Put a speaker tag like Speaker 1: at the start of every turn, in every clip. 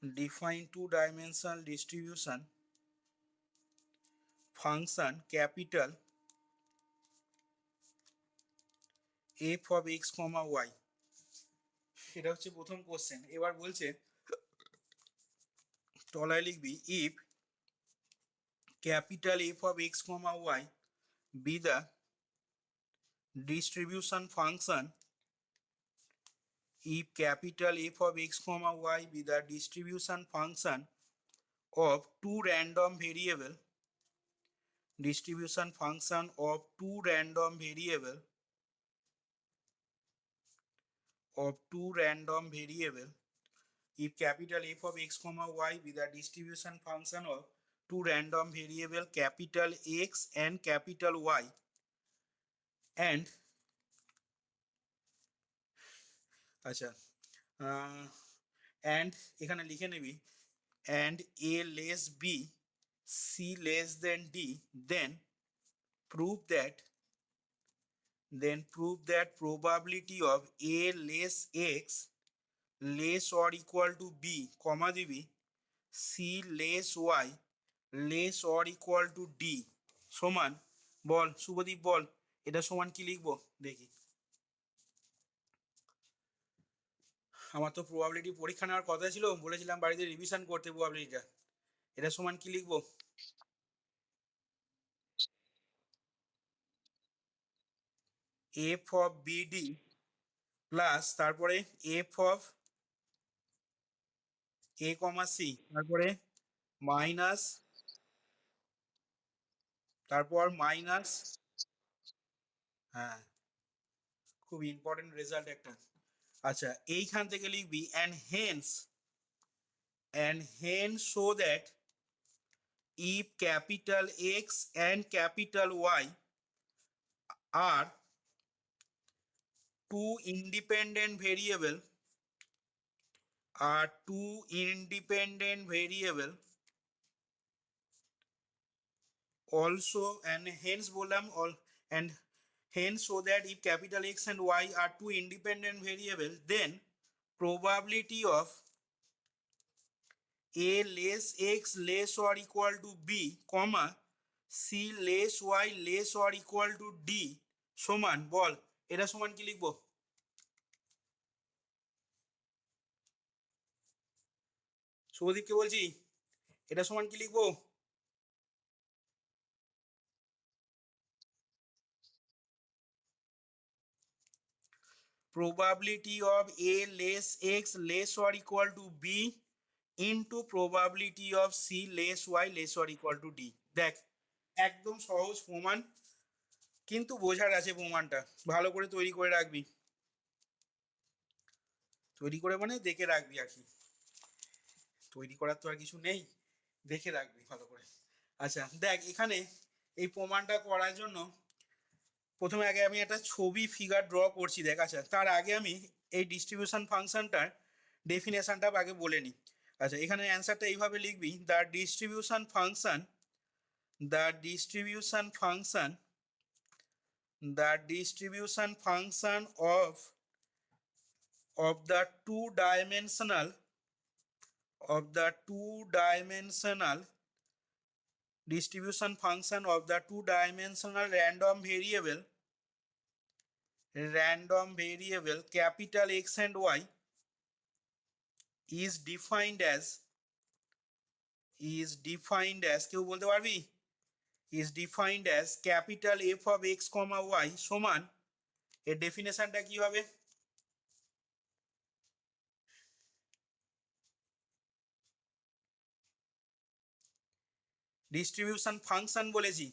Speaker 1: define two-dimensional distribution function capital f of x, y. এটা হচ্ছে প্রথম কোশ্চেন। এবার বলছে তলায় লিখবি if capital F of x, y be the distribution function, if capital F of x, y be the distribution function of two random variable, distribution function of two random variable if capital F of x, y be the distribution function of two random variable capital X and capital Y, and আচ্ছা and এখানে লিখে নিবি and a less b, c less than d, then prove that probability of a less x less or equal to b, comma দিবি c less y less or equal to d সমান, বল শুভদীপ বল এটা সমান কি লিখবো দেখি। আমার তো প্রবাবিলিটি পরীক্ষা নেওয়ার কথা ছিল, বলেছিলাম বাড়িতে রিভিশন করতে প্রবাবিলিটিটা। এটা সমান কি লিখবো? এফ অফ বিডি প্লাস তারপরে F of A comma C, তারপরে মাইনাস, তারপর মাইনাস, হ্যাঁ খুব ইম্পর্টেন্ট রেজাল্ট একটা। আচ্ছা এইখান থেকে লিখবি and hence so that if capital X and capital Y are two independent variable also, and hence বললাম all, and hence so that if capital X and Y are two independent variable, then probability of a less x less or equal to b, comma c less y less or equal to d সমান, বল এটা সমান কি লিখবো? শুভদীপকে বলছি এটা সমান কি লিখবো? probability of a less x less or equal to b into probability of c less y less or equal to d। দেখ একদম সহজ প্রমাণ, কিন্তু বোঝার আছে প্রমাণটা, ভালো করে তৈরি করে রাখবি, তৈরি করে মানে দেখে রাখবি আর কি, তৈরি করার তো আর কিছু নেই, দেখে রাখবি ভালো করে। আচ্ছা দেখ এখানে এই প্রমাণটা করার জন্য প্রথমে আগে আমি একটা ছবি ফিগার ড্র করছি দেখ। আচ্ছা তার আগে আমি এই ডিস্ট্রিবিউশন ফাংশনটার ডেফিনেশনটা আগে বলে নিই। আচ্ছা এখানে অ্যান্সারটা এইভাবে লিখবি, the distribution function of the two-dimensional distribution function of the two-dimensional random variable capital X and Y is defined as কেউ বলতে পারবি? is defined as capital F of x, y সমান, এর ডেফিনেশনটা কি হবে? ডিস্ট্রিবিউশন ফাংশন বলেছি,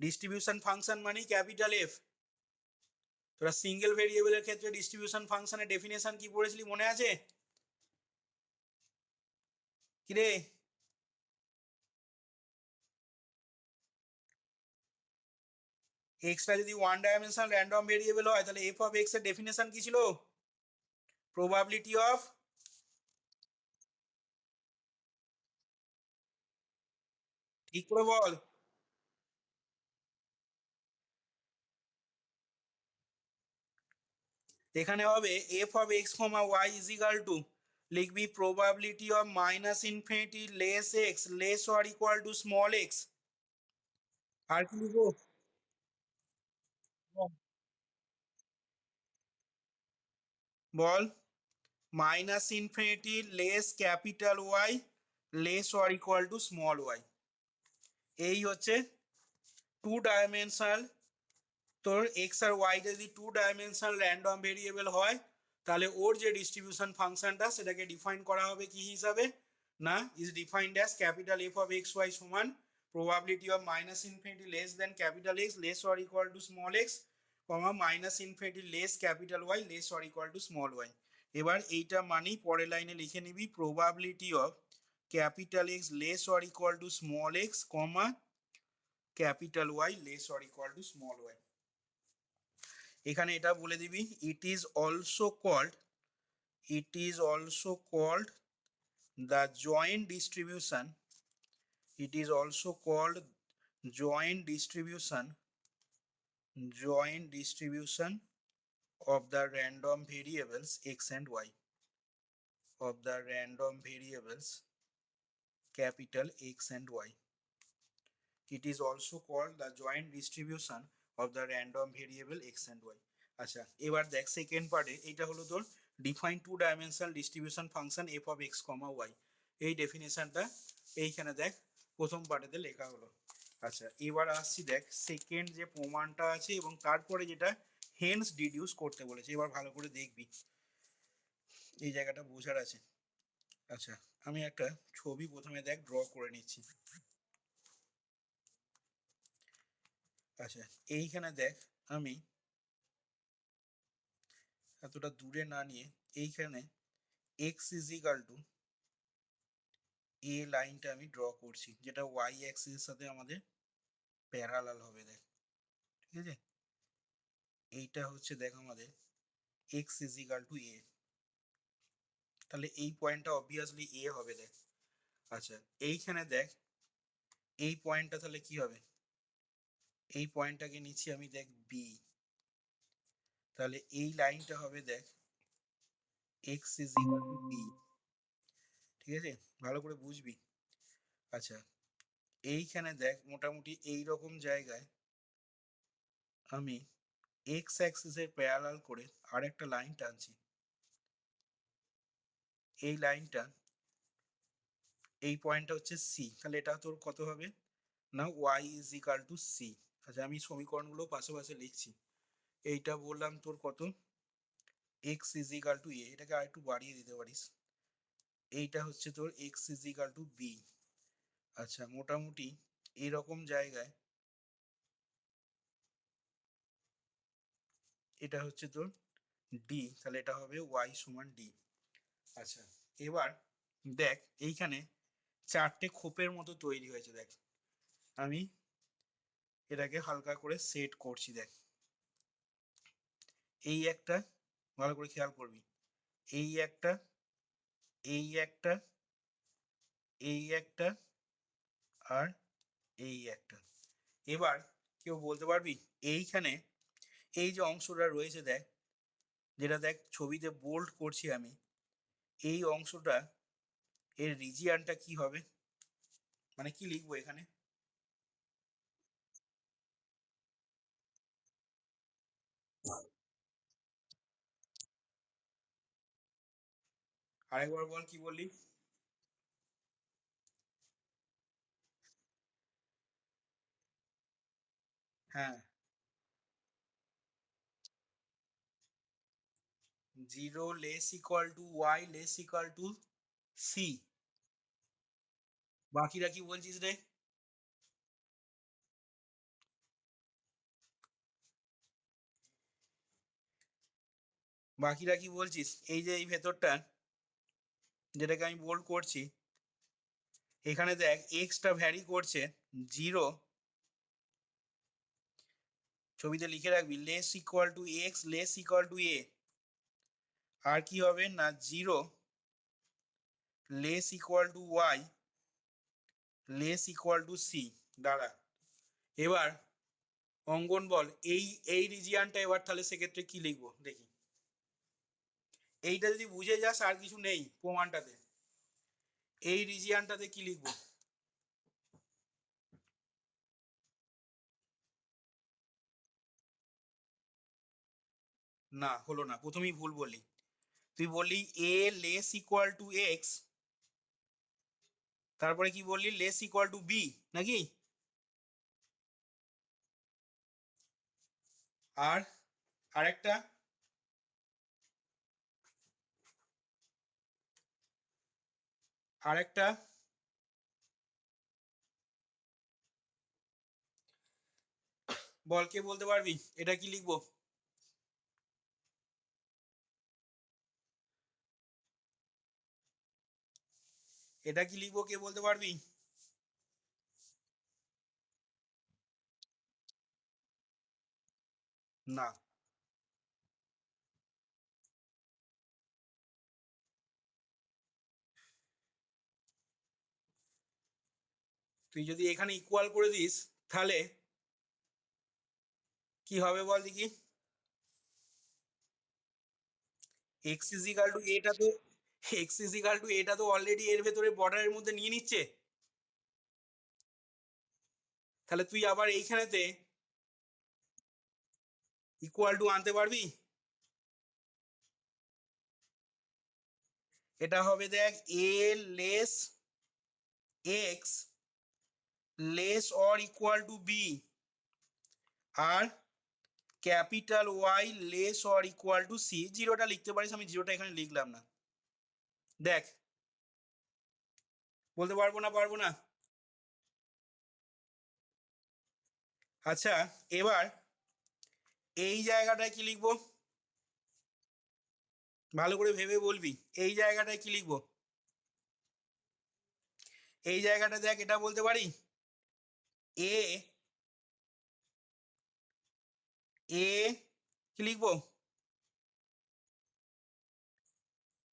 Speaker 1: ডিস্ট্রিবিউশন ফাংশন মানে capital F. তোরা সিঙ্গেল ভেরিয়েবলের ক্ষেত্রে ডিস্ট্রিবিউশন ফাংশনের ডেফিনেশন কি পড়েছিলি মনে আছে? কিরে এক্সটা যদি ওয়ান ডাইমেনশনাল র্যান্ডম ভেরিয়েবল হয় তাহলে এফ অফ এক্স এর ডেফিনেশন কি ছিল? প্রবাবিলিটি অফ, ঠিক করে বল। এখানে হবে F of X, Y is equal to, লিখবি probability of minus infinity less x less or equal to small X. আর কি লিখবো? বল। Minus infinity less capital Y less or equal to small Y. এই হচ্ছে টু ডাইমেনশনাল, তোর X আর Y যদি টু ডাইমেনশনাল র্যান্ডম ভেরিয়েবল হয় তাহলে ওর যে ডিস্ট্রিবিউশন ফাংশনটা সেটাকে ডিফাইন করা হবে কি হিসাবে, না is defined as capital F of X Y সমান probability of minus infinity less then capital X less or equal to small X comma minus infinity less capital Y less or equal to small Y. এবার এইটা মানেই পরের লাইনে লিখে নিবি probability of capital X less or equal to small X comma capital Y less or equal to small Y. এখানে এটা বলে দিবি it is also called the joint distribution, it is also called joint distribution of the random variables x and y, of the random variables capital X and y. It is also called the joint distribution of the random variable x and y. আচ্ছা এবার দেখ second পার্টে, এটা হলো তোর define two dimensional distribution function F of x comma Y. এই ডেফিনেশনটা এইখানে দেখ প্রথম পার্টেতে লেখা হলো। আচ্ছা এবার আসছি দেখ সেকেন্ড যে প্রমাণটা আছে এবং তারপরে যেটা হেন্স ডিডিউস করতে বলেছে, এবার ভালো করে দেখবি এই জায়গাটা বোঝার আছে। আচ্ছা আমি একটা ছবি প্রথমে দেখ ড্র করে নিচ্ছি। আচ্ছা এইখানে দেখ আমি এতটা দূরে না নিয়ে এইখানে এক্স ইজ ইকাল টু এ লাইনটা আমি ড্র করছি যেটা ওয়াই অ্যাক্সিসের সাথে আমাদের প্যারালাল হবে দেখ, ঠিক আছে। এইটা হচ্ছে দেখ আমাদের এক্স ইজ ইকাল টু এ, তাহলে এই পয়েন্টটা অবভিয়াসলি এ হবে দেখ। আচ্ছা এইখানে দেখ এই পয়েন্টটা তাহলে কি হবে, এই পয়েন্টটাকে নিচ্ছি আমি দেখ বি, তাহলে এই লাইনটা হবে দেখ X is equal to B, ঠিক আছে, ভালো করে বুঝবি। আচ্ছা এইখানে দেখ মোটামুটি এই রকম জায়গায় আমি এক্স অ্যাক্সিসের প্যারালাল করে আর একটা লাইন টানছি, এই লাইনটা এই পয়েন্টটা হচ্ছে সি, তাহলে এটা তোর কত হবে না Y is equal to C. আচ্ছা আমি সমীকরণগুলো পাশে পাশে লিখছি। এইটা বললাম তোর কত X is equal to A, এটাকে আর একটু বাড়িয়ে দিতে পারিস, এইটা হচ্ছে তোর X is equal to B. আচ্ছা মোটামুটি এইরকম জায়গায় এটা হচ্ছে তোর ডি, তাহলে এটা হবে ওয়াই সমান ডি। আচ্ছা এবার দেখ এইখানে চারটে খোপের মতো তৈরি হয়েছে দেখ, আমি এটাকে হালকা করে সেট করছি দেখ। এই একটা, ভালো করে খেয়াল করবি, এই একটা, এই একটা, এই একটা, আর এই একটা। এবার কেউ বলতে পারবি এইখানে এই যে অংশটা রয়েছে দেখ, যেটা দেখ ছবিতে বোল্ড করছি আমি, এই অংশটা এর রিজিয়ানটা কি হবে, মানে কি লিখবো এখানে? আরেকবার বল কি বললি? হ্যাঁ, zero less equal to Y less equal to C. বাকিরা কি বলছিস রে? বাকিরা কি বলছিস? এই যে এই ভেতরটা যেটাকে আমি বোল্ড করছি, এখানে দেখ এক্সটা ভ্যারি করছে জিরো, ছবিতে লিখে রাখবি less equal to x less equal to এ, আর কি হবে না zero less equal to Y less equal to C. দাঁড়া এবার অঙ্কন বল এই এই রিজিয়ানটা, এবার তাহলে সেক্ষেত্রে কি লিখবো দেখি। এইটা যদি বুঝে যাস আর কিছু নেই প্রমাণটাতে। এই রিজিয়ানটাতে কি লিখবো? না হলো না, প্রথমেই ভুল বললি। তুই বললি এ লেস ইকুয়াল টু এক্স, তারপরে কি বললি লেস ইকুয়াল টু বি নাকি? আর আরেকটা আরেকটা বল, কে বলতে পারবি এটা কি লিখবো? এটা কি লিখবো, কে বলতে পারবি? না, তুই যদি এখানে ইকুয়াল করে দিস তাহলে কি হবে বল দেখি। এক্স ইজিক্যাল টু এটা তো, এক্স ইজিক্যাল টু এটা তো অলরেডি এর ভেতরে বর্ডারের মধ্যে নিয়ে নিচ্ছে। তাহলে তুই আবার এইখানেতে ইকুয়াল টু আনতে পারবি? এটা হবে দেখ a less x less or equal to b, আর capital Y less or equal to c. জিরোটা লিখতে পারিস, আমি জিরোটা এখানে লিখলাম না। দেখ, বলতে পারবো না, পারবো না। আচ্ছা, এবার এই জায়গাটায় কি লিখবো? ভালো করে ভেবে বলবি। এই জায়গাটায় কি লিখবো? এই জায়গাটা দেখ, এটা বলতে পারি এ এ কি লিখবো?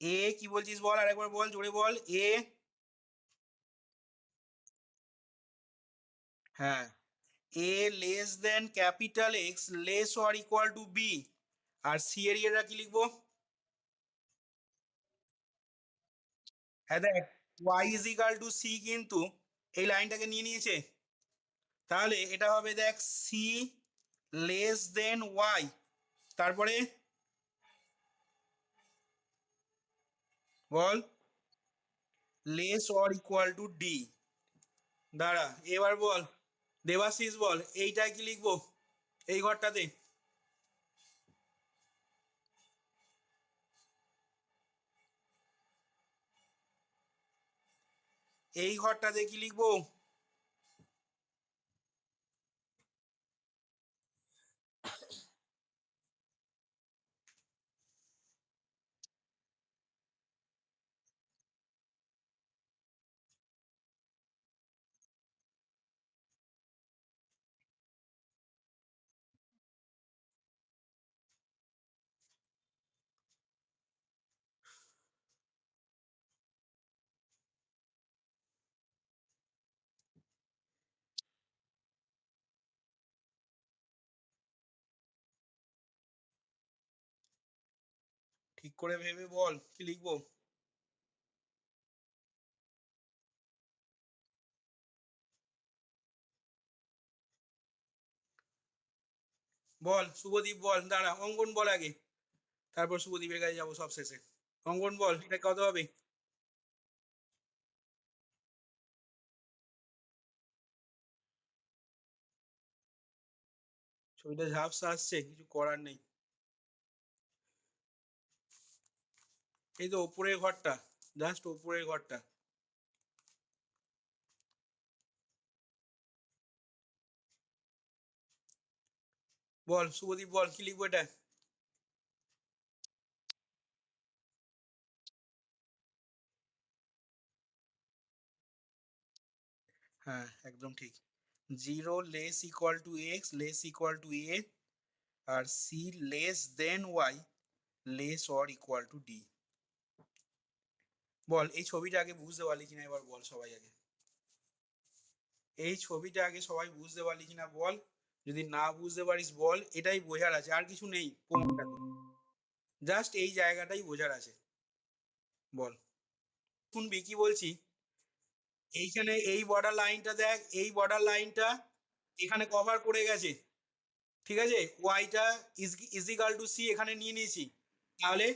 Speaker 1: এ কি বলছিস বল, আরেকবার বল, জোরে বল। এ, হ্যাঁ, a less then capital X less or equal to b, আর সি এর ইয়েটা কি লিখবো? হ্যাঁ দেখ, y is equal to c কিন্তু এই লাইনটাকে নিয়ে নিয়েছে। তাহলে এটা হবে দেখ সি লেস দেন ওয়াই, তারপরে বল less or equal to d. দাঁড়া, এবার বল দেবাশিস বল এইটাই কি লিখবো? এই ঘরটাতে, এই ঘরটাতে কি লিখবো? ঠিক করে ভেবে বল কি লিখবো। বল শুভদীপ বল, দাঁড়া অঙ্কন বল আগে, তারপর শুভদীপের কাছে যাবো সব শেষে। অঙ্কন বল এটা কত হবে? ছবিটা ঝাপসা আসছে, কিছু করার নেই। এই তো ওপরের ঘরটা, জাস্ট ওপরের ঘরটা। বল শুভদীপ বল কি লিখবো এটা? হ্যাঁ একদম ঠিক। Zero less equal to x less equal to এ, আর C less then y less or equal to d. বল এই ছবিটা আগে বুঝতে পারলি কিনা এবার বল সবাই আগে। এই ছবিটা আগে সবাই বুঝতে পারলি কিনা বল। যদি না বুঝতে পারিস বল, এটাই বোঝার আছে, আর কিছু নেই প্রমাণটাতে। জাস্ট এই জায়গাটাই বোঝার আছে। বল, শুনবি কি বলছি। এইখানে এই বর্ডার লাইনটা দেখ, এই বর্ডার লাইনটা এখানে কভার করে গেছে, ঠিক আছে। ওয়াইটা ইজিক্যাল টু সি এখানে নিয়ে নিয়েছি। তাহলে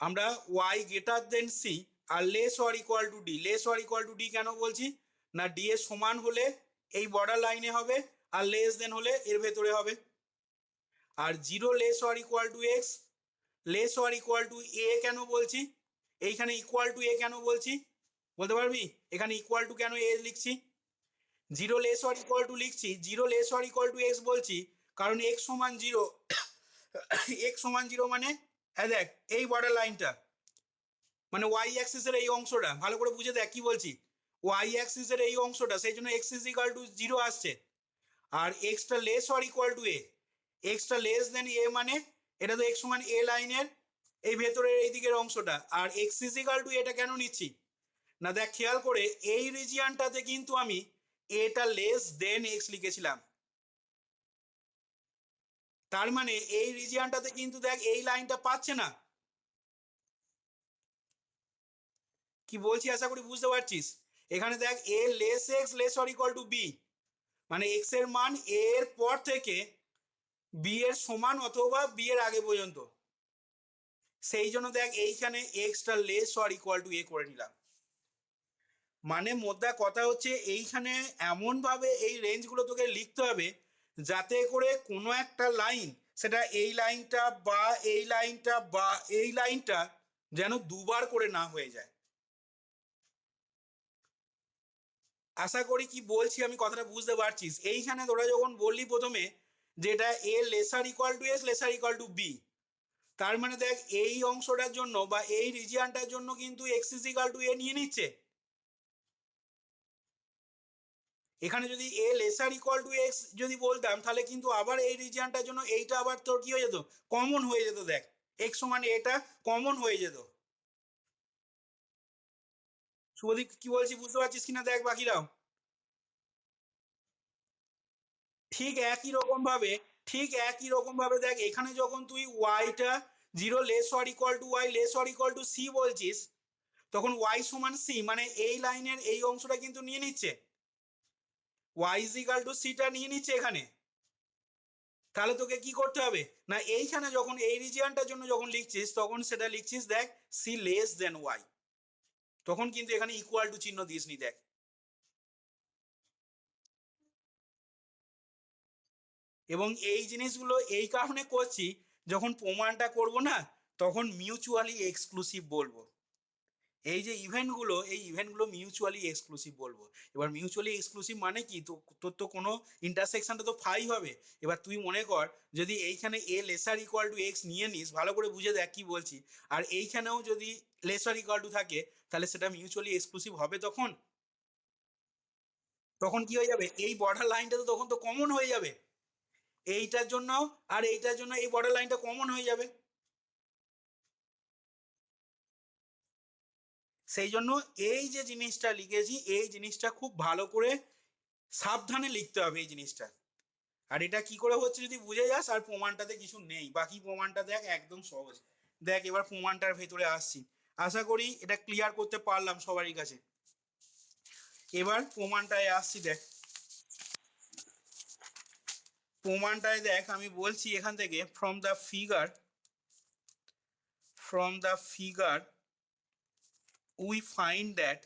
Speaker 1: আমরা ওয়াই গ্রেটার দেন সি আর less or equal to D. Less or equal to D কেন বলছি না, ডি এর সমান হলে এই বর্ডার লাইনে হবে, আর লেস দেন হলে এর ভেতরে হবে। আর zero less or equal to x, less or equal to a কেন বলছি, এইখানে ইকুয়াল টু এ কেন বলছি বলতে পারবি, এখানে ইকুয়াল টু কেন এ লিখছি। Zero less or equal to লিখছি, zero less or equal to x বলছি কারণ এক্স সমান জিরো। এক্স সমান জিরো মানে দেখ এই বর্ডার লাইনটা মানে ওয়াই অ্যাক্সিসের এই অংশটা ভালো করে বুঝে দেখ কি বলছি। ওয়াই অ্যাক্সিসের এই অংশটা, সেই জন্য x is equal to zero আসছে। আর এক্সটা less or equal to a, এক্সটা লেস দেন এ মানে এটা তো এক্স সমান এ লাইনের এই ভেতরের এই দিকের অংশটা। আর এক্স ইজ ইকুয়াল টু এটা কেন নিচ্ছি না, দেখ খেয়াল করে এই রিজিয়ানটাতে কিন্তু আমি এটা লেস দেন এক্স লিখেছিলাম। তার মানে এই রিজিয়ানটাতে কিন্তু দেখ এই লাইনটা পাচ্ছে না। কি বলছি আশা করি বুঝতে পারছিস। এখানে দেখ a less x less or equal to b, মানে এক্স এর মান এ এর পর থেকে বি এর সমান অথবা বি এর আগে পর্যন্ত। সেই জন্য দেখ এইখানে এক্সটা less or equal to a করে নিলাম। মানে মোদ্দা কথা হচ্ছে এইখানে এমন ভাবে এই রেঞ্জগুলো তোকে লিখতে হবে যাতে করে কোনো একটা লাইন, সেটা এই লাইনটা বা এই লাইনটা বা এই লাইনটা যেন দুবার করে না হয়ে যায়। আশা করি কি বলছি আমি কথাটা বুঝতে পারছিস। এইখানে তোরা যখন বললি প্রথমে যেটা a lesser equal to s lesser equal to b, তার মানে দেখ এই অংশটার জন্য বা এই রিজিয়ানটার জন্য কিন্তু এক্স ইজ ইকুয়াল টু এ নিয়ে নিচ্ছে। এখানে যদি এ লেসার ইকুয়াল টু এক্স যদি বলতাম তাহলে কিন্তু আবার এই রিজিয়ানটার জন্য এইটা আবার তোর কি হয়ে যেত, কমন হয়ে যেত। দেখ এক্স সমান এটা কমন হয়ে যেত। শুভদীপ কি বলছি বুঝতে পারছিস কিনা দেখ বাকিরাও। ঠিক একই রকম ভাবে, ঠিক একই রকম ভাবে দেখ এখানে যখন তুই ওয়াইটা zero less or equal to Y less or equal to c বলছিস, তখন ওয়াই সমান সি মানে এই লাইনের এই অংশটা কিন্তু নিয়ে নিচ্ছে, ওয়াই ইজ ইকাল টু সিটা নিয়ে নিচ্ছে এখানে। তাহলে তোকে কি করতে হবে না, এইখানে যখন এই রিজিয়ানটার জন্য যখন লিখছিস তখন সেটা লিখছিস দেখ সি লেস দেন ওয়াই, তখন কিন্তু এখানে ইকুয়াল টু চিহ্ন দিসনি দেখ। এবং এই জিনিসগুলো এই কারণে করছি, যখন প্রমাণটা করব না তখন মিউচুয়ালি এক্সক্লুসিভ বলবো। এই যে ইভেন্টগুলো, এই ইভেন্টগুলো মিউচুয়ালি এক্সক্লুসিভ বলবো। এবার মিউচুয়ালি এক্সক্লুসিভ মানে কি, তো তোর তো কোনো ইন্টারসেকশনটা তো ফাই হবে। এবার তুই মনে কর যদি এইখানে এ লেসার ইকুয়াল টু এক্স নিয়ে নিস, ভালো করে বুঝে দেখ কি বলছি, আর এইখানেও যদি লেসার ইকুয়াল টু থাকে তাহলে সেটা মিউচুয়ালি এক্সক্লুসিভ হবে। তখন তখন কি হয়ে যাবে, এই বর্ডার লাইনটা তো তখন তো কমন হয়ে যাবে এইটার জন্য, আর এইটার জন্য এই বর্ডার লাইনটা কমন হয়ে যাবে। সেই জন্য এই যে জিনিসটা লিখেছি এই জিনিসটা খুব ভালো করে সাবধানে লিখতে হবে এই জিনিসটা। আর এটা কি করে হচ্ছে যদি বুঝে যাস, আর প্রমাণটাতে কিছু নেই, বাকি প্রমাণটা দেখ একদম সহজ। দেখ এবার প্রমাণটার ভেতরে আসছি, আশা করি এটা ক্লিয়ার করতে পারলাম সবারই কাছে। এবার প্রমাণটায় আসছি দেখ। প্রমাণটায় দেখ আমি বলছি এখান থেকে from the figure we find that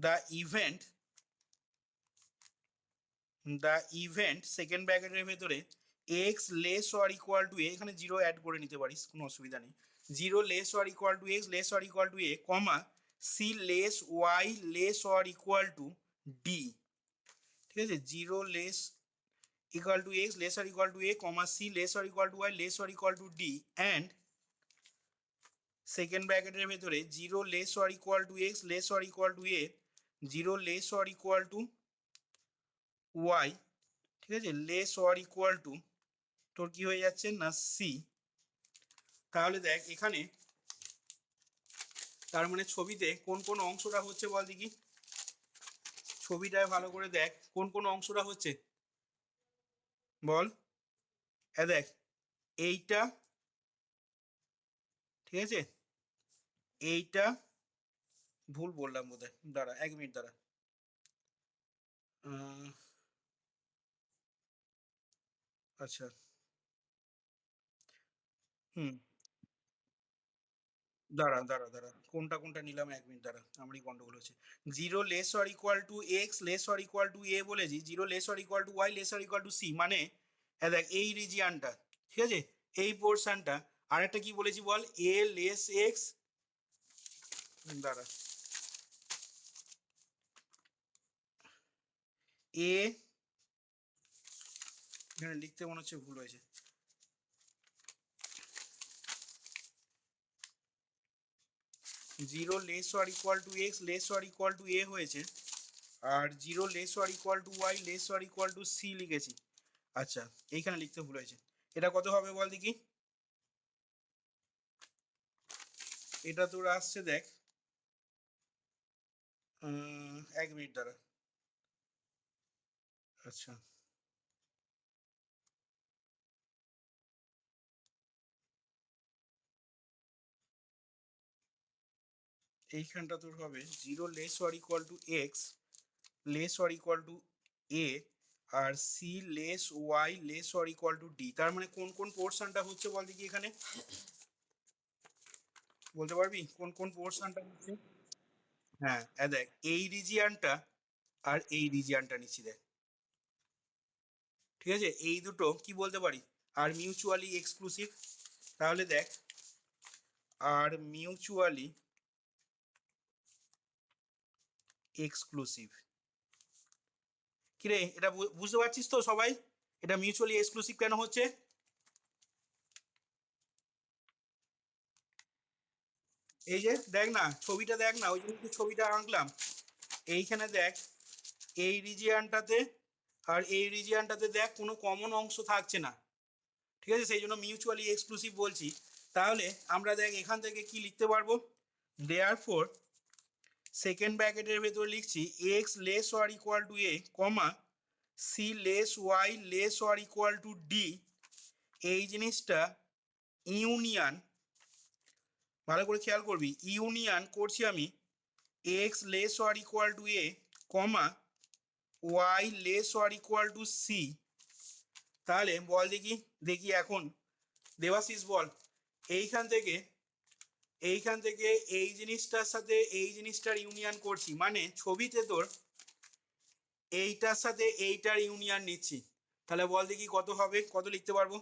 Speaker 1: the event second ব্র্যাকেটের ভেতরে x less or equal to a, এখানে জিরো অ্যাড করে নিতে পারিস কোনো অসুবিধা নেই, zero less or equal to x less or equal to a comma c less Y less or equal to d. ঠিক আছে, zero less equal to x less or equal to a comma c less or equal to Y less or equal to d and second ব্র্যাকেটের ভেতরে zero less or equal to x less or equal to A zero less or equal to Y, ঠিক আছে, less or equal two তোর কি হয়ে যাচ্ছে না C. তাহলে দেখ এখানে তার মানে ছবিতে কোন কোন অংশটা হচ্ছে বল দেখি, ছবিটায় ভালো করে দেখ কোন কোন অংশটা হচ্ছে বল। দেখ এইটা, ঠিক আছে, এইটা ভুল বললাম বোধহয়, দাঁড়া 1 মিনিট দাঁড়া। আচ্ছা, হুম, দাঁড়া দাঁড়া দাঁড়া, কোনটা কোনটা নিলাম, 1 মিনিট দাঁড়া, আমারই গন্ডগোল হচ্ছে। Zero less or equal to x less or equal to a বলেছি, zero less or equal to Y less or equal to c, মানে দেখ এই রিজিয়ানটা, ঠিক আছে, এই পোর্শনটা। আর একটা কি বলেছি বল, এ লেস এক্স, দাঁড়া, এ, এখানে লিখতে মনে হচ্ছে ভুল হয়েছে, zero less or equal to x less or equal to a হয়েছে, আর zero less or equal to Y less or equal to c লিখেছি। আচ্ছা, এইখানে লিখতে ভুল হয়েছে। এটা কত হবে বল দেখি, এটা তোর আসছে দেখ, 1 মিনিট দাঁড়া। আচ্ছা, এইখানটা তোর হবে zero less or equal to x less or equal to এ, আর C less Y less or equal to D. তার মানে কোন কোন পোর্শনটা হচ্ছে বল দেখি এখানে, বলতে পারবি কোন কোন পোর্শনটা হচ্ছে? হ্যাঁ, দেখ এই রিজিয়ানটা আর এই রিজিয়ানটা নিচ্ছি দেখ, ঠিক আছে, এই দুটো কি বলতে পারি, আর মিউচুয়ালি এক্সক্লুসিভ। তাহলে দেখ, আর মিউচুয়ালি এক্সক্লুসিভ, কিরে এটা বুঝতে পারছিস তো সবাই, এটা মিউচুয়ালি এক্সক্লুসিভ কেন হচ্ছে? এই যে দেখ না, ছবিটা দেখ না, ওই জন্য তো ছবিটা আঁকলাম। এইখানে দেখ, এই রিজিয়ানটাতে আর এই রিজিয়ানটাতে দেখ কোনো কমন অংশ থাকছে না, ঠিক আছে, সেই জন্য মিউচুয়ালি এক্সক্লুসিভ বলছি। তাহলে আমরা দেখ এখান থেকে কি লিখতে পারবো, দেয়ার ফোর সেকেন্ড ব্র্যাকেটের ভেতর লিখছি x less or equal to a comma c less Y less or equal to d, এই জিনিসটা ইউনিয়ন, ভালো করে খেয়াল করবি, ইউনিয়ন করছি আমি x less or equal to a comma y less or equal to c. তাহলে বল দেখি, দেখি এখন দেবাশিস বল, এইখান থেকে এইখান থেকে এই জিনিসটার সাথে এই জিনিসটার ইউনিয়ন করছি, মানে ছবিতে তোর এইটার সাথে এইটার ইউনিয়ন নিচ্ছি। তাহলে বল দেখি কত হবে, কত লিখতে পারবো?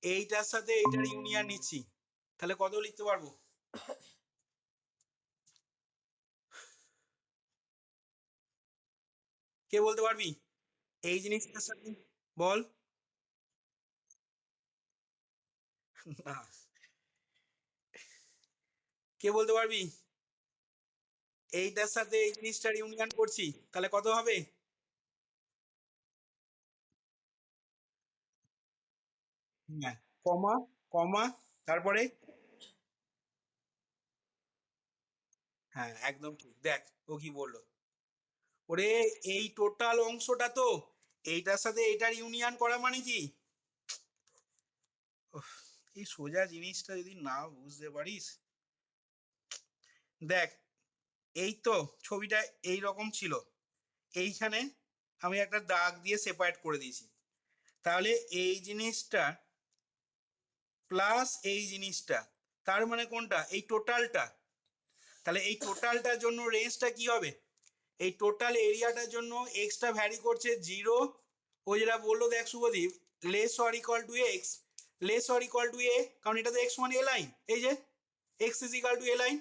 Speaker 1: এইটার সাথে এইটার ইউনিয়ন নিচ্ছি, তাহলে কত লিখতে পারবো? কে বলতে পারবি? এই জিনিসটার সাথে বল। না, কে বলতে পারবি? এইটার সাথে এই জিনিসটার ইউনিয়ন করছি, তাহলে কত হবে? হ্যাঁ, কমা, কমা, তারপরে, হ্যাঁ একদম ঠিক, দেখ ও কি বললো, ওরে এই টোটাল অংশটা তো এইটার সাথে এইটার ইউনিয়ন করা মানে কি, উফ, এই সোজা জিনিসটা যদি না বুঝতে পারিস, দেখ এই তো ছবিটা এই রকম ছিল, এইখানে আমি একটা দাগ দিয়ে সেপারেট করে দিয়েছি, তাহলে এই জিনিসটা প্লাস এই জিনিসটা, তার মানে কোনটা, এই টোটালটা। তাহলে এই টোটালটার জন্য রেঞ্জটা কি হবে, এই টোটাল এরিয়াটার জন্য এক্সটা ভ্যারি করছে জিরো, ওই যেটা বললো দেখ Shubhadeep, less or equal to x less or equal to a, কারণ এটা তো এক্স মানে এ লাইন, এই যে x is equal to a line,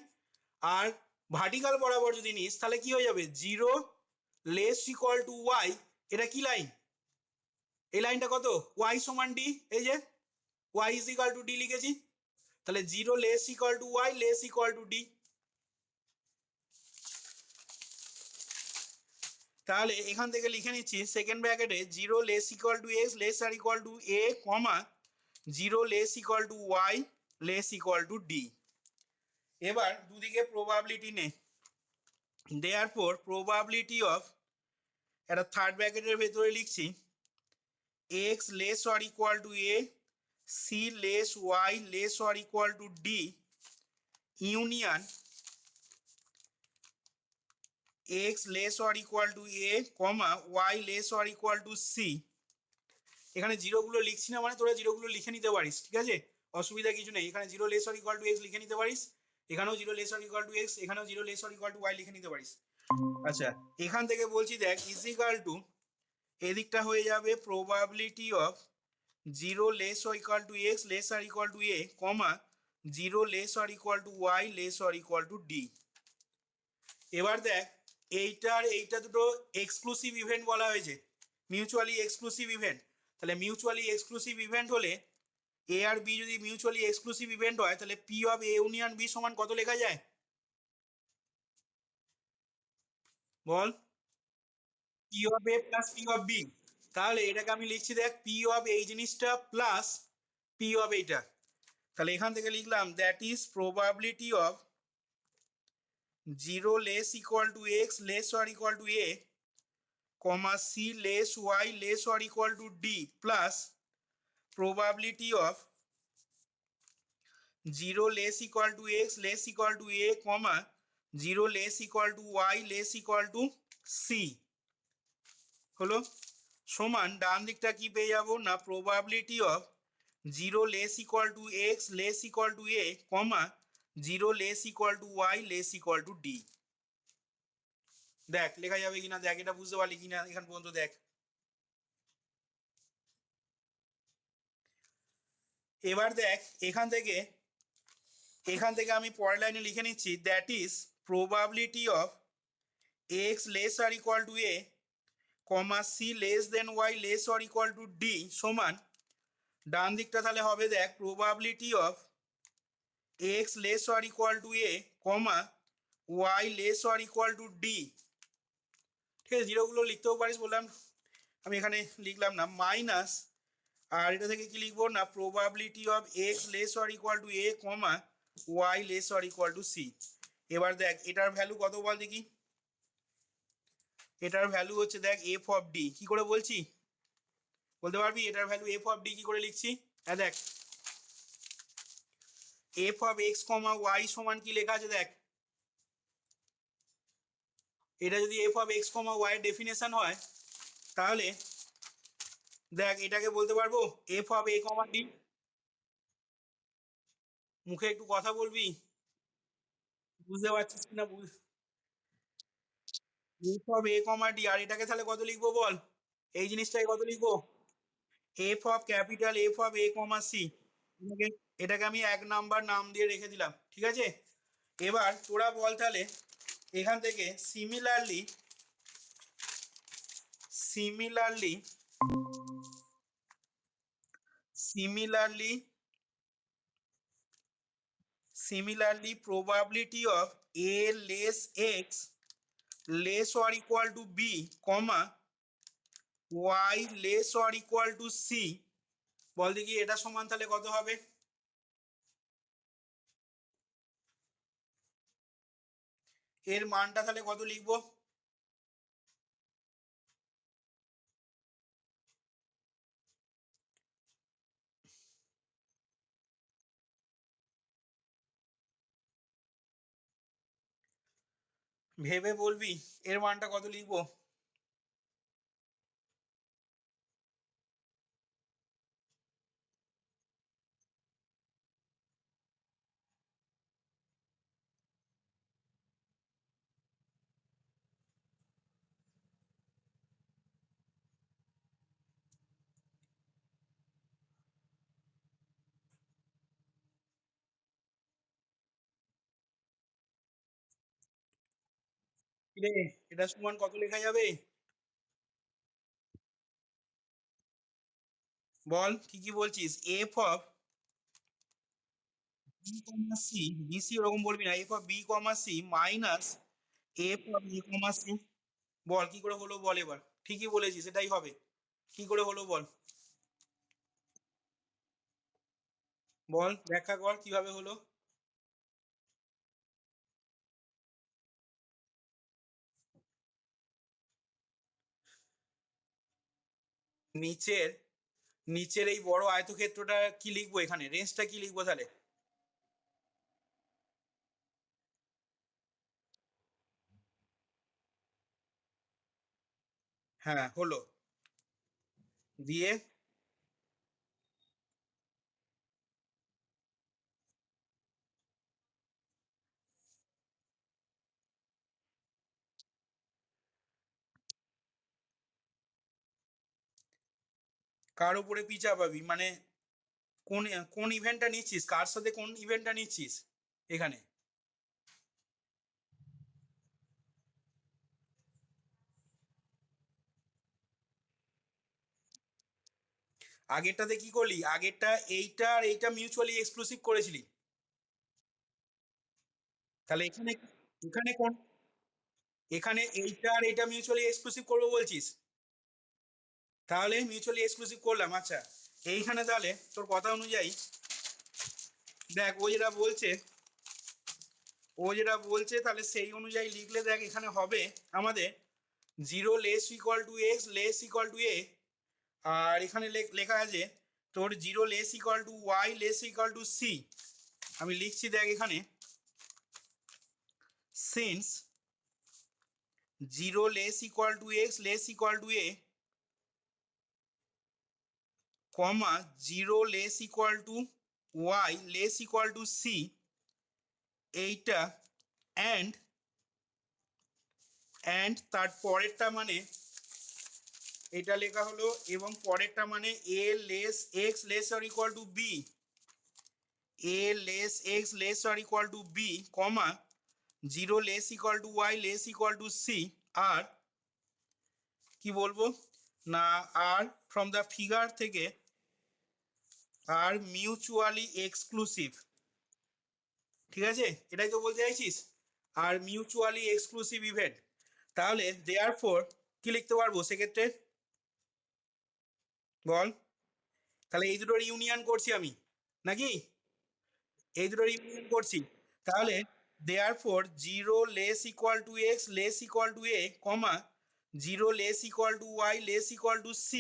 Speaker 1: আর ভার্টিক্যাল বরাবর যদি নিস তাহলে কি হয়ে যাবে, zero less equal to y, এটা কি লাইন, এই লাইনটা কত, ওয়াই সমান ডি, এই যে y is equal to d লিখেছি, তাহলে zero less equal to Y less equal to d. তাহলে এখান থেকে লিখে নিচ্ছি সেকেন্ড ব্র্যাকেটে zero less equal to x less or equal to a comma zero less equal to Y less equal to d. এবার দুদিকে প্রবাবিলিটি নে, therefore probability of একটা থার্ড ব্র্যাকেটের ভেতরে লিখছি x less or equal to a, c less Y less or equal to d, union x less or equal to a comma y less or equal to c. এখানে জিরোগুলো লিখছি না মানে তোরা জিরোগুলো লিখে নিতে পারিস, ঠিক আছে, অসুবিধা কিছু নেই। এখানে zero less or equal to x লিখে নিতে পারিস, এখানেও zero less or equal to x, এখানেও zero less or equal to y লিখে নিতে পারিস। আচ্ছা, এখান থেকে বলছি দেখ ইজ ইকাল টু, এদিকটা হয়ে যাবে probability of zero less or equal to x less or equal to a comma zero less or equal to Y less or equal to d. এবার দেখ এইটা দুটো এক্সক্লুসিভ ইভেন্ট বলা হয়েছে, মিউচুয়ালি এক্সক্লুসিভ ইভেন্ট। তাহলে মিউচুয়ালি এক্সক্লুসিভ ইভেন্ট হলে a আর b যদি মিউচুয়ালি এক্সক্লুসিভ ইভেন্ট হয় তাহলে P of a union b সমান কত লেখা যায় বল? P of a plus P of B. তাহলে এটাকে আমি লিখছি দেখ পি অফ এই জিনিসটা প্লাস পি অফ এইটা। তাহলে এখান থেকে লিখলাম that is probability of zero less equal to x less or equal to a comma c less Y less or equal to d plus probability of 0 less equal to x less equal to a comma 0 less equal to y less equal to c হলো সমান ডান দিকটা কি পেয়ে যাব না probability of 0 less equal to x less equal to a comma 0 less equal to y less equal to d। দেখ লেখা যাবে কিনা, দেখ এটা বুঝতে পারলি কিনা এখান পর্যন্ত দেখ। এবার দেখ এখান থেকে আমি পরের লাইনে লিখে নিচ্ছি that is probability of x less or equal to a comma c less then y less or equal to d সমান ডান দিকটা তাহলে হবে দেখ probability of x less or equal to a comma y less or equal to d. ঠিক আছে, জিরোগুলো লিখতেও পারিস বললাম, আমি এখানে লিখলাম না মাইনাস, আর এটা থেকে কি লিখবো না probability of x less or equal to a comma y less or equal to c. এবার দেখ এটার ভ্যালু কত বল দেখি, এটার ভ্যালু হচ্ছে দেখ এফ অফ ডি। কি করে বলছি বলতে পারবি এটার ভ্যালু এফ অফ ডি কি করে লিখছি? হ্যাঁ দেখ f of x comma y সমান কি লেখা আছে দেখ, এটা যদি f of x comma y এর ডেফিনেশন হয় তাহলে দেখ এটাকে বলতে পারবো f of A comma d. মুখে একটু কথা বলবি, বুঝতে পারছিস কিনা f of A comma d. আর এটাকে তাহলে কত লিখবো বল, এই জিনিসটাকে কত লিখবো F of capital F of A comma c. এটাকে এটাকে আমি এক নাম্বার নাম দিয়ে রেখে দিলাম, ঠিক আছে। এবার তোরা বল তাহলে এখান থেকে similarly similarly similarly similarly probability of a less x less or equal to b comma y less or equal to c বল দেখি এটা সমান তাহলে কত হবে? এর মানটা তাহলে কত লিখবো? ভেবে বলবি এর মানটা কত লিখবো? রে এটা সমান কত লেখা যাবে বল? কি কি বলছিস? F of b comma c, b c ওরকম বলবি না, f of b comma c minus f of A comma c. বল কি করে হলো বল, এবার ঠিকই বলেছিস এটাই হবে, কি করে হলো বল, বল ব্যাখ্যা কর কিভাবে হলো। নিচের নিচের এই বড় আয়তক্ষেত্রটা কি লিখবো, এখানে রেঞ্জটা কি লিখবো তাহলে? হ্যাঁ হলো, দিয়ে কার উপরে পিছা পাবি মানে কোন কোন ইভেন্টটা নিচ্ছিস, কার সাথে কোন ইভেন্টটা নিচ্ছিস এখানে? আগেরটাতে কি করলি, আগেরটা এইটা আর এইটা মিউচুয়ালি এক্সক্লুসিভ করেছিলি, তাহলে এখানে এখানে কোন, এখানে এইটা আর এইটা মিউচুয়ালি এক্সক্লুসিভ করবো বলছিস, তাহলে মিউচুয়ালি এক্সক্লুসিভ করলাম। আচ্ছা এইখানে তাহলে তোর কথা অনুযায়ী দেখ ও যেটা বলছে তাহলে সেই অনুযায়ী লিখলে দেখ এখানে হবে আমাদের 0 < (x) < (a) আর এখানে লেখা আছে তোর 0 < (y) < (c)। আমি লিখছি দেখ এখানে, since 0 < (x) < (a), comma 0 < (y) < (c), এইটা অ্যান্ড তার পরেরটা মানে এটা লেখা হলো, এবং পরেরটা মানে a less x less or equal to b, a less x less or equal to b, comma 0 less equal to y less equal to c। আর কি বলবো না, আর ফ্রম দ্য ফিগার থেকে আর মিউচুয়ালি এক্সক্লুসিভ, ঠিক আছে, এটাই তো বলতে চাইছিস, আর মিউচুয়ালি এক্সক্লুসিভ ইভেন্ট। তাহলে দেয়ার ফোর কি লিখতে পারবো সেক্ষেত্রে বল? তাহলে এই দুটোর ইউনিয়ন করছি আমি, নাকি এই দুটোর ইউনিয়ন করছি, তাহলে therefore 0 < (x) less equal to a, comma 0 < (y) less equal to c,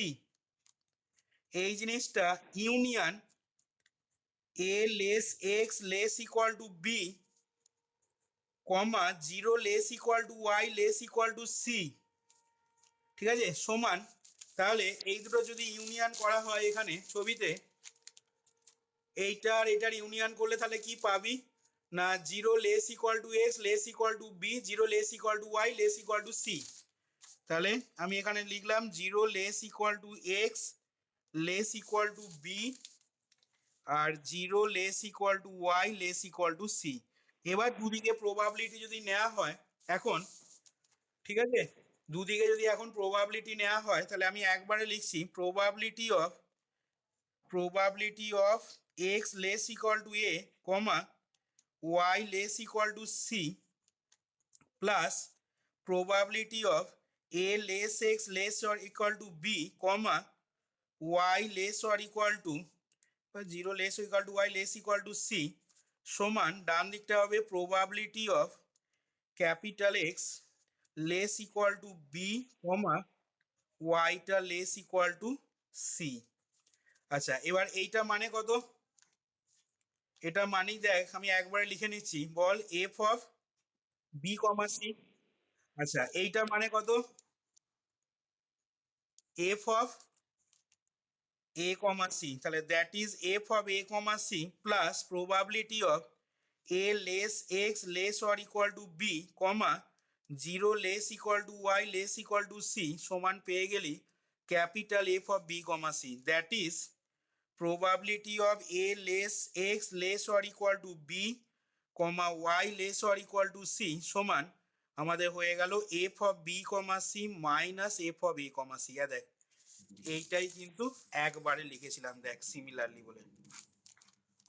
Speaker 1: এই জিনিসটা union a less x less equal to b, comma 0 less equal to y less equal to c, ঠিক আছে, সমান। তাহলে এই দুটো যদি ইউনিয়ন করা হয় এখানে ছবিতে, এইটার এটার ইউনিয়ন করলে তাহলে কি পাবি না, 0 less equal to x less equal to b, 0 less equal to y less equal to c। তাহলে আমি এখানে লিখলাম 0 less equal to x less equal to b, আর 0 less equal to y less equal to c। এবার দুদিকে probability যদি নেওয়া হয় এখন, ঠিক আছে, দুদিকে যদি এখন প্রবাবিলিটি নেওয়া হয় তাহলে আমি একবারে লিখছি probability of x less equal to a, comma y less equal to c, plus probability of a less x less or equal to b, comma y less or equal to 0 less or equal to y less equal to c, সমান ডান দিকটা হবে probability of capital X less equal to b, comma ওয়াইটা less equal to C. আচ্ছা এবার এইটা মানে কত, এটা মানেই দেখ আমি একবারে লিখে নিচ্ছি, বল f of b comma c. আচ্ছা এইটা মানে কত, f of A comma c, তাহলে that is f of A comma c plus probability of a less x less or equal to b, comma 0 less equal to Y less equal to c, সমান পেয়ে গেলি capital F of b comma c, that is probability of a less x less or equal to b, comma y less or equal to c, সমান আমাদের হয়ে গেল f of b comma c minus f of a comma c। দেখ এইটাই কিন্তু একবারে লিখেছিলাম দেখ সিমিলারলি বলে,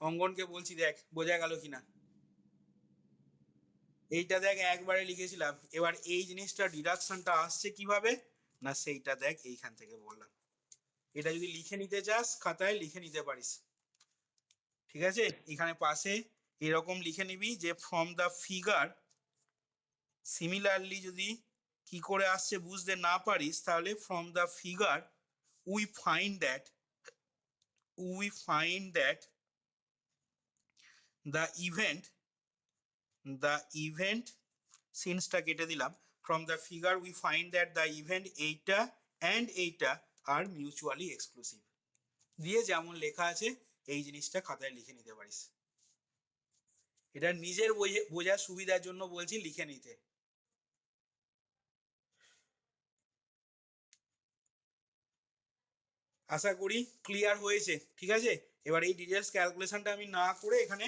Speaker 1: অঙ্গনকে বলছি দেখ বোঝা গেল কিনা, এইটা দেখ একবারে লিখেছিলাম। এবার এই জিনিসটা ডিডাকশনটা আসছে কিভাবে না, সেইটা দেখ এইখান থেকে বললাম, এটা যদি লিখে নিতে চাস খাতায় লিখে নিতে পারিস, ঠিক আছে, এখানে পাশে এরকম লিখে নিবি যে ফ্রম দ্য ফিগার, সিমিলারলি যদি কি করে আসছে বুঝতে না পারিস তাহলে from the figure we find that the event সিন্সটা কেটে দিলাম, from the figure we find that the event এইটা and এইটা are mutually exclusive দিয়ে যেমন লেখা আছে এই জিনিসটা খাতায় লিখে নিতে পারিস। এটা নিজের বোঝার সুবিধার জন্য বলছি লিখে নিতে। আশা করি ক্লিয়ার হয়েছে, ঠিক আছে। এবার এই ডিটেলস ক্যালকুলেশনটা আমি না করে এখানে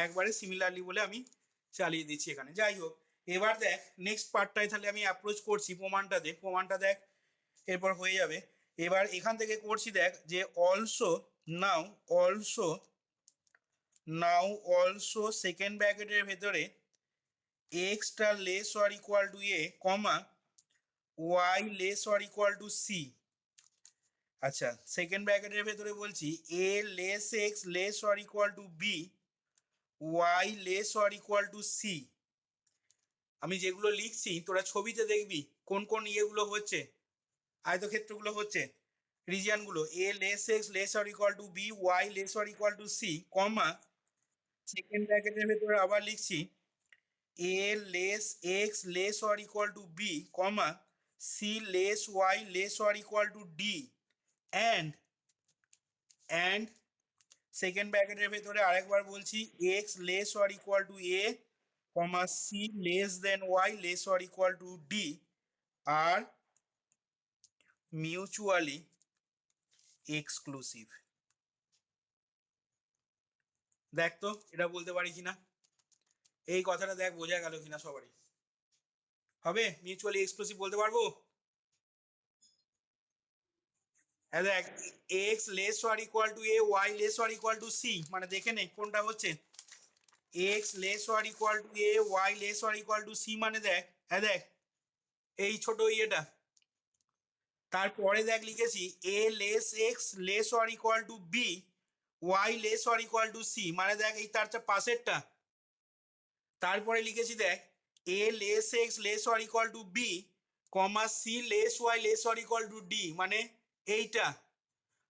Speaker 1: একবারে সিমিলারলি বলে আমি চালিয়ে দিচ্ছি এখানে। যাই হোক, এবার দেখ নেক্সট পার্টটায় তাহলে আমি অ্যাপ্রোচ করছি প্রমাণটা দেখ, এরপর হয়ে যাবে। এবার এখান থেকে করছি দেখ যে অলসো সেকেন্ড ব্র্যাকেটের ভেতরে এক্সটা less or equal to a comma y less or equal to C. আচ্ছা, সেকেন্ড ব্র্যাকেটের ভেতরে বলছি a less x less or equal to b y less or equal to c. আমি যেগুলো লিখছি তোরা ছবিতে দেখবি কোন কোন ইয়েগুলো হচ্ছে, আয়তক্ষেত্রগুলো হচ্ছে, রিজিয়ানগুলো। A less x less or equal to b y less or equal to c comma second ব্র্যাকেটের ভেতরে আবার লিখছি a less x less or equal to b comma c less Y less or equal to d and second ব্র্যাকেটের ভেতরে আরেকবার বলছি x less or equal to a comma c less then y less or equal to d আর mutually exclusive. দেখ তো এটা বলতে পারি কিনা, এই কথাটা দেখ বোঝা গেল কিনা সবারই। হবে মিউচুয়ালি এক্সক্লুসিভ বলতে পারবো? হ্যাঁ দেখ, x less or equal to a y less or equal to c, মানে দেখে নে কোনটা হচ্ছে। X less or equal to a y less or equal to c মানে দেখ, হ্যাঁ দেখ এই ছোট ইয়েটা। তারপরে দেখ লিখেছি a less x less or equal to b y less or equal to c, মানে দেখ এই তার পাশেরটা। তারপরে লিখেছি দেখ a less x less or equal to b comma c less Y less or equal to d, মানে এইটা।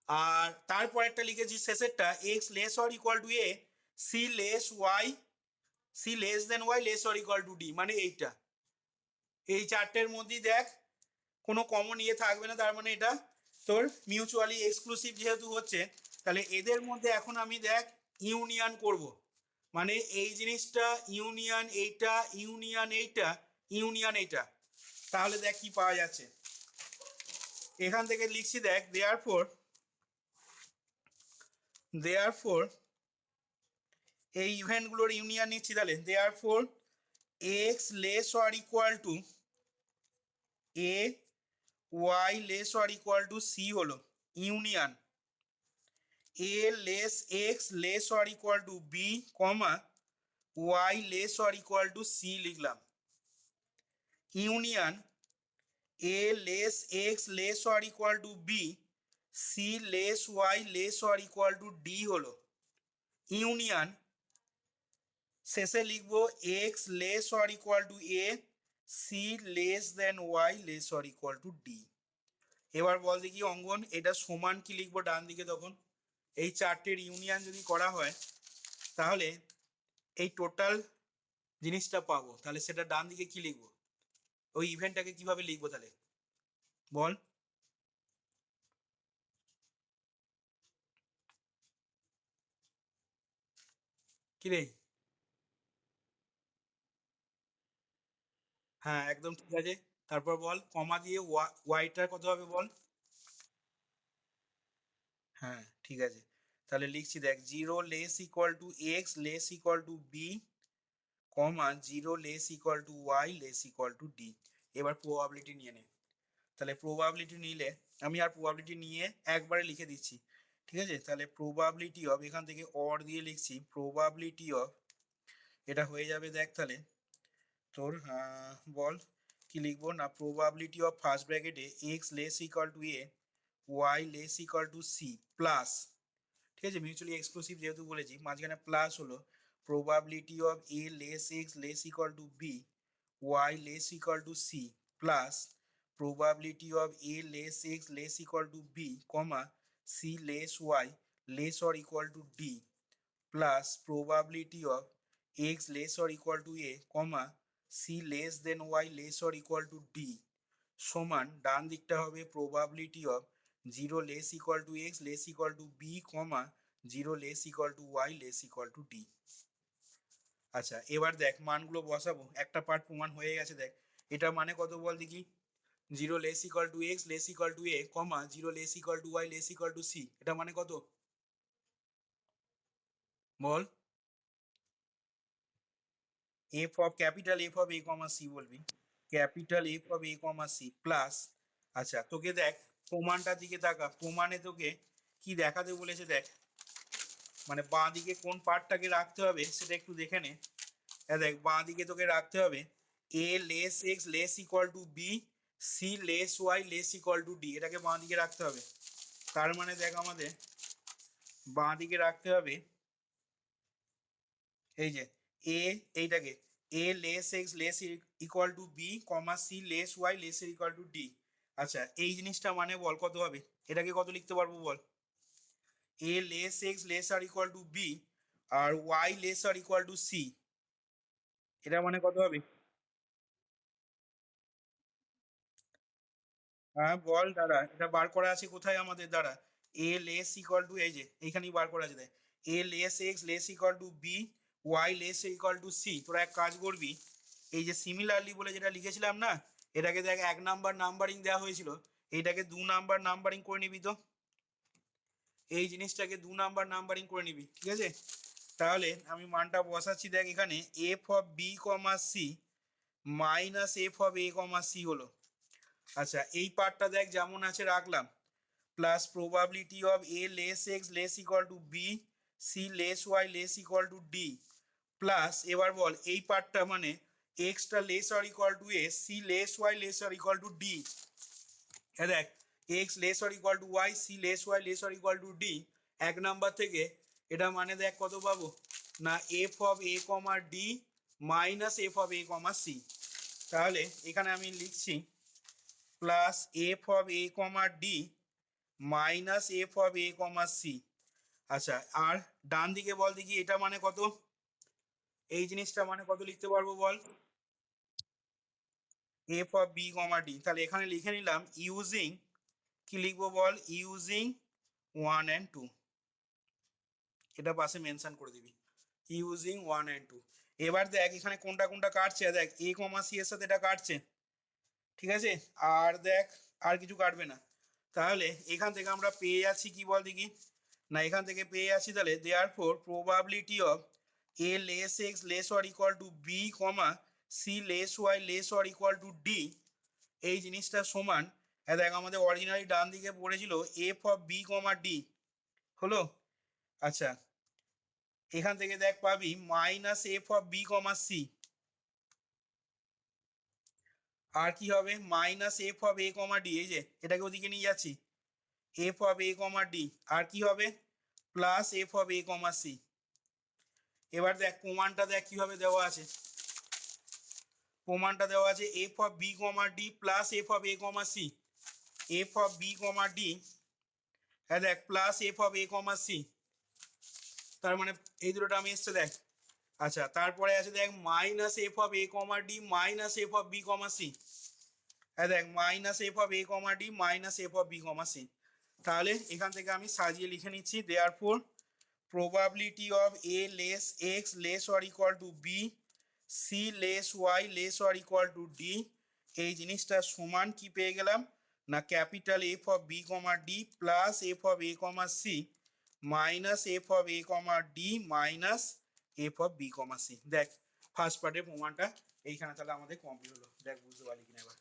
Speaker 1: আর তারপর একটা লিখেছি শেষেরটা x less or equal to a c less y c less then y less or equal to d, মানে এইটা। এই চারটের মধ্যেই দেখ কোনো কমন ইয়ে থাকবে না, তার মানে এটা তোর মিউচুয়ালি এক্সক্লুসিভ যেহেতু হচ্ছে, তাহলে এদের মধ্যে এখন আমি দেখ ইউনিয়ন করব, মানে এই জিনিসটা ইউনিয়ন এইটা ইউনিয়ন এইটা ইউনিয়ন এইটা। তাহলে দেখ কি পাওয়া যাচ্ছে। এখান থেকে লিখছি দেখ দেয়ারফর এই ইভেন্টগুলোর ইউনিয়ন নিচ্ছি, তাহলে therefore x less or equal to a y less or equal to c হলো union a less x less or equal to b comma y less or equal to c লিখলাম, union a less x less or equal to b c less Y less or equal to d হলো union শেষে লিখবো x less or equal to a c less then y less or equal to d. এবার বল দেখি অঙ্গন এটা সমান কি লিখবো ডান দিকে, তখন এই চারটের ইউনিয়ন যদি করা হয় তাহলে এই টোটাল জিনিসটা পাবো, তাহলে সেটা ডান দিকে কি লিখবো, ওই ইভেন্টটাকে কিভাবে লিখবো তাহলে বল। কি রে? হ্যাঁ একদম ঠিক আছে, তারপর বল কমা দিয়ে ওয়াইটার কত হবে বল। হ্যাঁ ঠিক আছে, তাহলে লিখছি দেখ zero less equal to x less equal to b comma zero less equal to Y less equal to d. এবার প্রবাবিলিটি নিয়ে নে, তাহলে প্রবাবিলিটি নিলে আমি আর প্রবাবিলিটি নিয়ে একবারে লিখে দিচ্ছি, ঠিক আছে। তাহলে প্রবাবিলিটি অফ এখান থেকে অর দিয়ে লিখছি প্রবাবিলিটি অফ, এটা হয়ে যাবে দেখ তাহলে তোর বল কি লিখবো না, প্রবাবিলিটি অফ ফার্স্ট ব্র্যাকেটে x less equal to a y less equal to c plus, ঠিক আছে মিউচুয়ালি এক্সক্লুসিভ যেহেতু বলেছি মাঝখানে প্লাস হলো probability of a less x less equal to b y less equal to c plus probability of a less x less equal to b comma c less y less or equal to d plus probability of x less or equal to a comma c less than y less or equal to d সমান ডান দিকটা হবে probability of 0 less equal to x less equal to b comma 0 less equal to y less equal to d। আচ্ছা এবার দেখ মানগুলো বসাবো, একটা পার্ট প্রমাণ হয়ে গেছে। দেখ এটা মানে কত বল দেখি, 0 less equal to x less equal to a comma 0 less equal to y less equal to c, এটা মানে কত বল? f of capital F of a comma c বলবি, capital f of a comma c plus. আচ্ছা তোকে দেখ প্রমাণটার দিকে তাকা, প্রমাণে তোকে কি দেখাতে বলেছে দেখ, মানে বাঁ দিকে কোন পার্টটাকে রাখতে হবে সেটা একটু দেখে নে। দেখ বাঁ দিকে তোকে রাখতে হবে a less x less equal to b c less y less equal to d, এটাকে বাঁ দিকে রাখতে হবে। তার মানে দেখ আমাদের বাঁ দিকে রাখতে হবে এই যে a, এইটাকে a less x less equal to b comma c less y less equal to d। আচ্ছা এই জিনিসটা মানে বল কত হবে, এটাকে কত লিখতে পারবো বল? a less x less or equal to b R y less or equal to c, এটা মানে কত হবে? হ্যাঁ বল দাঁড়া, এটা বার করা আছে কোথায় আমাদের, দাঁড়া a less equal to এই যে এইখানেই বার করা আছে দেখ a less x less equal to b y less equal to c। তোরা এক কাজ করবি, এই যে সিমিলারলি বলে যেটা লিখেছিলাম না, এটাকে দেখ 1 নাম্বার নাম্বারিং দেওয়া হয়েছিল, এইটাকে 2 নাম্বার নাম্বারিং করে নিবি। তো এই জিনিসটাকে 2 নাম্বার নাম্বারিং করে নিবি, ঠিক আছে? তাহলে আমি মানটা বসাচ্ছি দেখ এখানে f of b comma c minus f of a comma c হলো। আচ্ছা এই পার্টটা দেখ যেমন আছে রাখলাম, plus probability of a less x less equal to b c less y less equal to d plus এবার বল এই পার্টটা মানে x টা less or equal to a c less y less or equal to d। দেখ x less or equal to y c less y less or equal to d, এক number থেকে এটা মানে দেখ কত পাবো না f of a comma d minus f of a comma c। তাহলে এখানে আমি লিখছি plus f of a comma d minus f of a comma c। আচ্ছা আর ডান দিকে বল দেখি এটা মানে কত, এই জিনিসটা মানে কত লিখতে পারবো বল? f of b comma d, তাহলে এখানে লিখে নিলাম ইউজিং, কি লিখবো বল, ইউজিং 1 and 2, এটা পাশে মেনশন করে দিবি ইউজিং 1 and 2। এবার দেখ এখানে কোনটা কোনটা কাটছে, দেখ a comma c এর সাথে এটা কাটছে, ঠিক আছে? আর দেখ আর কিছু কাটবে না। তাহলে এখান থেকে আমরা পেয়ে যাচ্ছি কি বল দেখি, না এখান থেকে পেয়ে যাচ্ছি তাহলে therefore probability of a less x less or equal to b comma c less y less or equal to d, এই জিনিসটা সমান দেখ আমাদের অরিজিনালি ডান দিকে পড়েছিল f of b comma d হলো। আচ্ছা এখান থেকে দেখ পাবি minus f of b comma c, আর কি হবে minus f of a comma d, এই যে এটাকে ওদিকে নিয়ে যাচ্ছি f of a comma d, আর কি হবে plus f of a comma c। এবার দেখ প্রমাণটা দেখ কিভাবে দেওয়া আছে, প্রমাণটা দেওয়া আছে f of b comma d plus f of a comma c, f of b comma d হ্যাঁ দেখ plus f of a comma c, তার মানে এই দুটোটা আমি এসছে দেখ। আচ্ছা তারপরে আছে দেখ minus f of a comma d minus f of b comma c, হ্যাঁ দেখ minus f of a comma d minus f of b comma c। তাহলে এখান থেকে আমি সাজিয়ে লিখে নিচ্ছি therefore probability of a less x less or equal to b c less y less or equal to d, এই জিনিসটা সমান কি পেয়ে গেলাম না capital f of b comma d plus f of a comma c minus f of a comma d minus f of b comma c। দেখ first পার্টের প্রমাণটা এইখানে তাহলে আমাদের কমপ্লিট হলো, দেখ বুঝতে পারলি কিনা এবার।